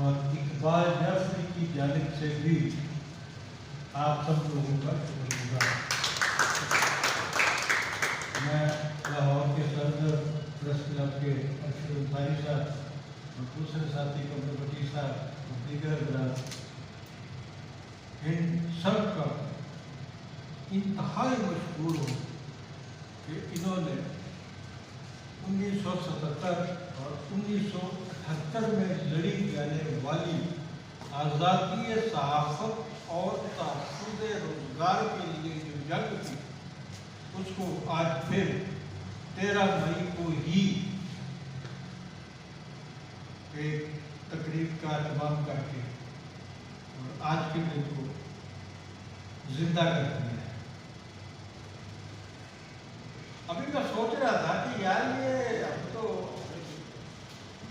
اور اقبال جعفری کی جانب سے بھی آپ سب لوگوں کا شکریہ۔ میں لاہور کے صدر پریس کلب کے ارشد انصاری صاحب اور دوسرے ساتھی کمر بٹی صاحب اور دیگر حضرات، ان سب کا انتہائی مشکور ہوں کہ انہوں نے 1977 اور 1978 میں لڑی جانے والی آزادی صحافت اور تحفظ روزگار کے لیے جو جنگ تھی، اس کو آج پھر 13 مئی کو ہی ایک تقریب کا اہتمام کر کے اور آج کے دن کو زندہ کر دیا ہے۔ ابھی میں سوچ رہا تھا کہ یار یہ ہم تو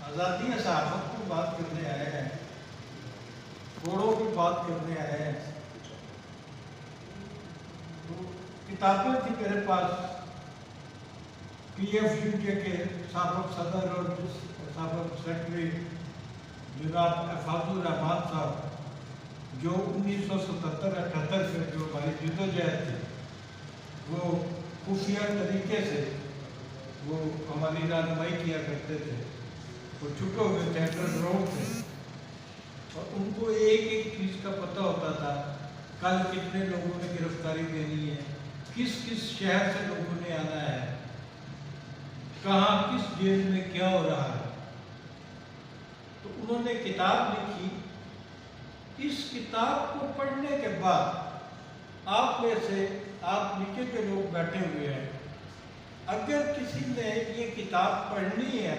آزادی صحافت کی بات کرنے آئے ہیں، کوڑوں کی بات کرنے آئے ہیں، تو کتابیں تھی میرے پاس پی ایف یو کے سابق صدر اور سابق سیکرٹری جناب افاظ الرحمان صاحب، جو 1977-78 سے جو ہماری جدوجہد تھی وہ خفیہ طریقے سے وہ ہماری رہنمائی کیا کرتے تھے، وہ چھپے ہوئے تھے، انڈر گراؤنڈ تھے، اور ان کو ایک ایک چیز کا پتہ ہوتا تھا، کل کتنے لوگوں نے گرفتاری دینی ہے، کس کس شہر سے لوگوں نے آنا ہے، کہاں کس جیل میں کیا ہو رہا ہے۔ تو انہوں نے کتاب لکھی۔ اس کتاب کو پڑھنے کے بعد آپ میں سے، آپ نیچے کے لوگ بیٹھے ہوئے ہیں، اگر کسی نے یہ کتاب پڑھنی ہے،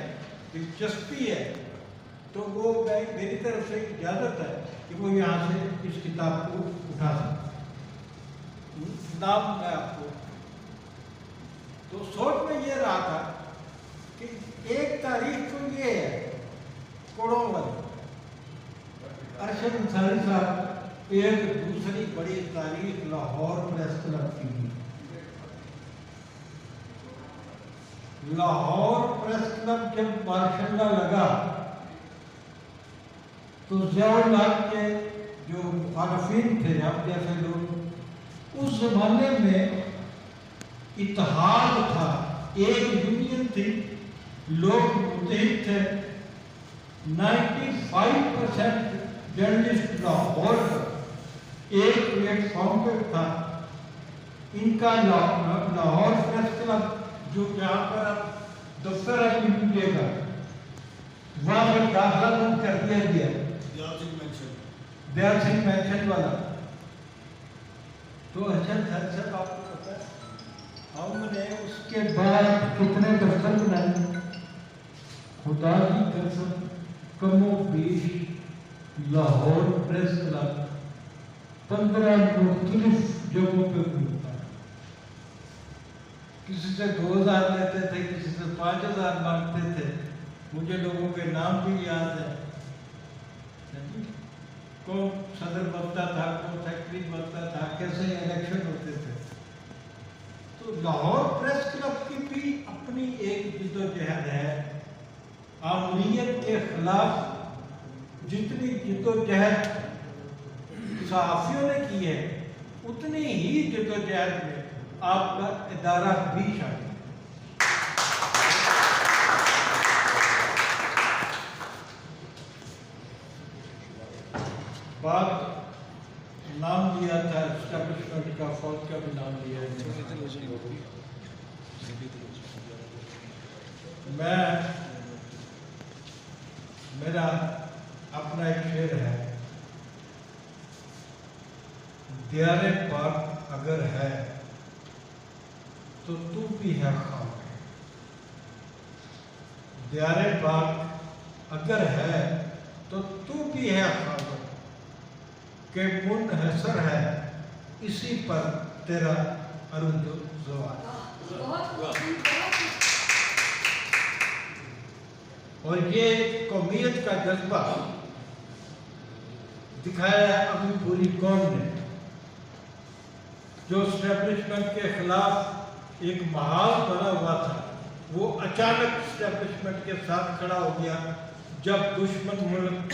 دلچسپی ہے، تو وہ میری طرف سے اجازت ہے کہ وہ یہاں سے اس کتاب کو اٹھا سکتے۔ نام میں آپ کو تو سوچ میں یہ رہا تھا کہ ایک تاریخ تو یہ ہے کوڑوں والی، ارشد انصاری صاحب، ایک دوسری بڑی تاریخ لاہور پریس کلب کی بھی۔ لاہور پریس کلب جب ماشاءاللہ لگا تو ضیاء الحق کے جو مخالفین تھے، آپ جیسے لوگ، اس زمانے میں اتحاد تھا، ایک یونین تھی، لوگ متحد تھے، 95% جرنلسٹ لاہور کا ایک پلیٹ فارم پہ تھا۔ ان کا لاہور پریس کلب جو جہاں پر دفتر ہے ملے گا، وہاں پر داخلہ بند کر دیا گیا، دیال سنگھ مینشن والا۔ تو اچھا صاحب آپ کو پتا ہے ہم نے اس کے بعد کتنے دفتر بنائے؟ خدا کی قسم کم و بیش لاہور پریس کلب 15 مختلف جگہوں پہ گھومتا ہے، کسی سے 2000 لیتے تھے، کسی سے 5000 مانگتے تھے، مجھے لوگوں کے نام بھی یاد ہے، کون صدر بنتا تھا، کون سیکرٹری بنتا تھا، کیسے الیکشن ہوتے تھے۔ تو لاہور پریس کلب کی بھی اپنی ایک جدوجہد ہے، آمریت کے خلاف جتنی جدوجہد صحافیوں نے کی ہے، اتنی ہی جدوجہد میں آپ کا ادارہ بھی شامل ہے۔ بعد نام لیا تھا اسٹیبلشمنٹ کا، فوج کا بھی نام لیا ہے۔ میرا اپنا ایک شعر ہے، دیار پاک اگر ہے تو بھی ہے خاک، دیار پاک اگر ہے تو بھی ہے خاک، کہ منحصر ہے اسی پر تیرا عروج و زوال۔ اور یہ قومیت کا جذبہ دکھایا ہے ابھی پوری قوم نے، جو اسٹیبلشمنٹ کے خلاف ایک محاذ بنا ہوا تھا، وہ اچانک اسٹیبلشمنٹ کے ساتھ کھڑا ہو گیا جب دشمن ملک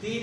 3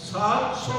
700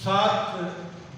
7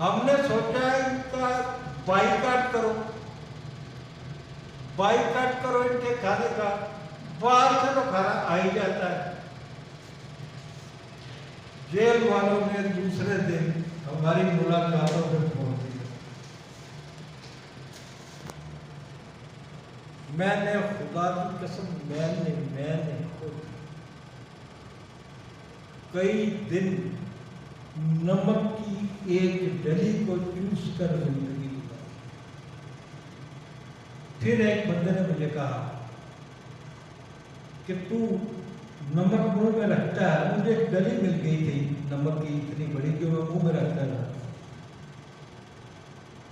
ہم نے سوچا ان کا بائیکاٹ کرو ان کے کھانے کا، باہر سے تو کھانا آ ہی جاتا ہے۔ جیل والوں نے دوسرے دن ہماری ملاقاتوں میں چھوڑ دیا۔ میں نے خدا کی قسم میں نے خود کئی دن نمک کی ایک ڈلی کو چوس کر زندگی گزاری۔ پھر ایک بندے نے مجھے کہا کہ تو نمک منہ میں رکھتا ہے، مجھے ایک ڈلی مل گئی تھی نمک کی اتنی بڑی کہ میں منہ میں رکھتا تھا،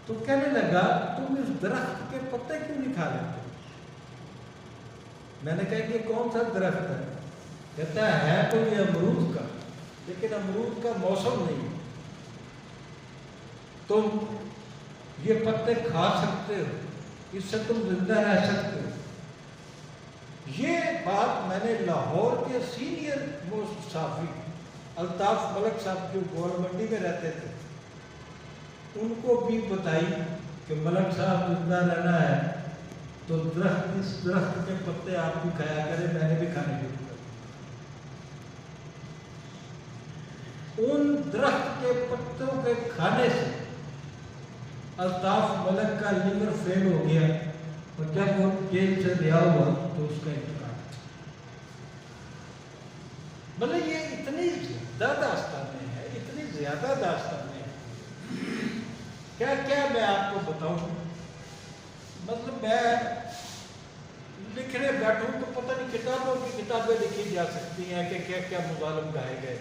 تو کہنے لگا تم اس درخت کے پتے کیوں نہیں کھا لیتے؟ میں نے کہا کہ کون سا درخت ہے؟ کہتا ہے تو یہ امرود کا، لیکن امرود کا موسم نہیں، تم یہ پتے کھا سکتے ہو، اس سے تم زندہ رہ سکتے ہو۔ یہ بات میں نے لاہور کے سینئر موسٹ صحافی الطاف ملک صاحب جو گول منڈی میں رہتے تھے ان کو بھی بتائی کہ ملک صاحب زندہ رہنا ہے تو اس درخت کے پتے آپ بھی کھایا کریں، میں نے بھی کھانے شروع کر دیا۔ ان درخت کے پتوں کے کھانے سے الطاف ملک کا لیور فیل ہو گیا اور جب وہ جیل سے رہا ہوا تو اس کا انتقال۔ مطلب یہ اتنی زیادہ داستانیں ہیں، اتنی زیادہ داستانیں ہیں، کیا کیا میں آپ کو بتاؤں۔ مطلب میں لکھنے بیٹھوں تو پتہ نہیں کتابوں کی کتابیں لکھی جا سکتی ہیں کہ کیا کیا مظالم گائے گئے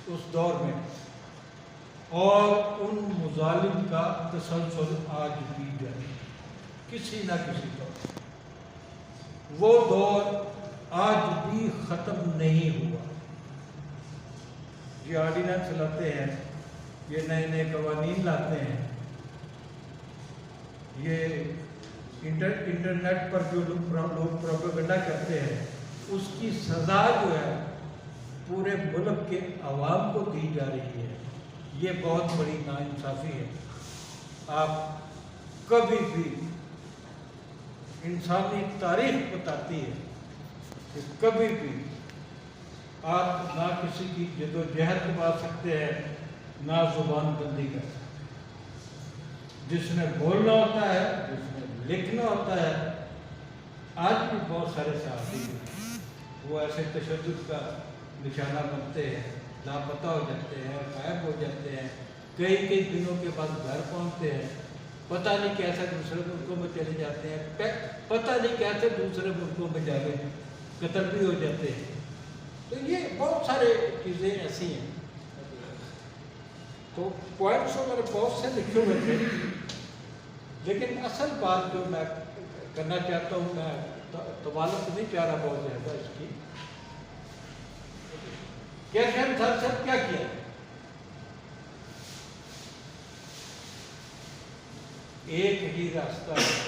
اس دور میں، اور ان مظالم کا تسلسل آج بھی جاری کسی نہ کسی طور۔ وہ دور آج بھی ختم نہیں ہوا۔ یہ آرڈیننس لاتے ہیں، یہ نئے نئے قوانین لاتے ہیں، یہ انٹرنیٹ پر جو لوگ پروپیگنڈا کرتے ہیں اس کی سزا جو ہے پورے ملک کے عوام کو دی جا رہی ہے۔ یہ بہت بڑی ناانصافی ہے۔ آپ کبھی بھی انسانی تاریخ بتاتی ہے کہ کبھی بھی آپ نہ کسی کی جدوجہد دبا سکتے ہیں، نہ زبان بندی کر سکتے۔ جس نے بولنا ہوتا ہے، جس نے لکھنا ہوتا ہے، آج بھی بہت سارے صحافی وہ ایسے تشدد کا نشانہ بنتے ہیں، لاپتہ ہو جاتے ہیں، غائب ہو جاتے ہیں، کئی دنوں کے بعد گھر پہنچتے ہیں، پتہ نہیں کیسے دوسرے ملکوں میں چلے جاتے ہیں، پتہ نہیں کیسے دوسرے ملکوں میں جا کے قتل بھی ہو جاتے ہیں۔ تو یہ بہت سارے چیزیں ایسی ہیں۔ تو پوائنٹس میں نے بہت سے لکھے ہوئے تھے، لیکن اصل بات جو میں کرنا چاہتا ہوں، میں طوالت نہیں چاہ رہا بہت زیادہ اس کی، کیشن سر صاحب کیا کیا؟ ایک ہی راستہ ہے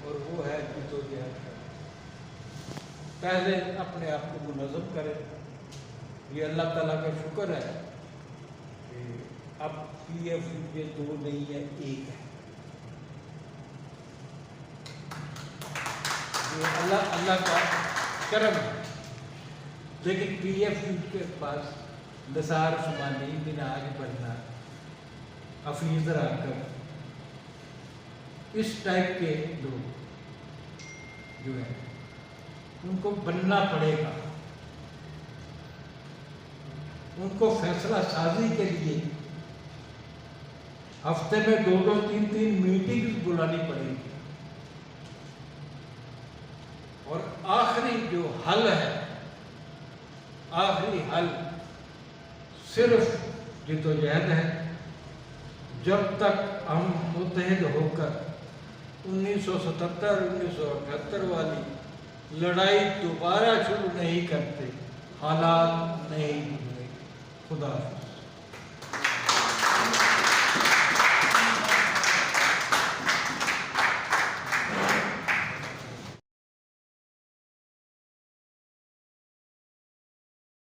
اور وہ ہے جدوجہد کا۔ پہلے اپنے آپ کو منظم کریں۔ یہ اللہ تعالیٰ کا شکر ہے کہ اب پی ایف یہ دو نہیں ہے، ایک ہے۔ یہ اللہ کا کرم ہے۔ لیکن پی ایف کے پاس نثار عثمانی، منہاج بننا، حفیظ راکب، اس ٹائپ کے لوگ جو ہیں ان کو بننا پڑے گا۔ ان کو فیصلہ سازی کے لیے ہفتے میں 2-3 میٹنگ بلانی پڑے گی، اور آخری جو حل ہے، آخری حل صرف جدوجہد ہے۔ جب تک ہم متحد ہو کر 1977-1978 والی لڑائی دوبارہ شروع نہیں کرتے، حالات نہیں بدلیں گے۔ خدا حافظ۔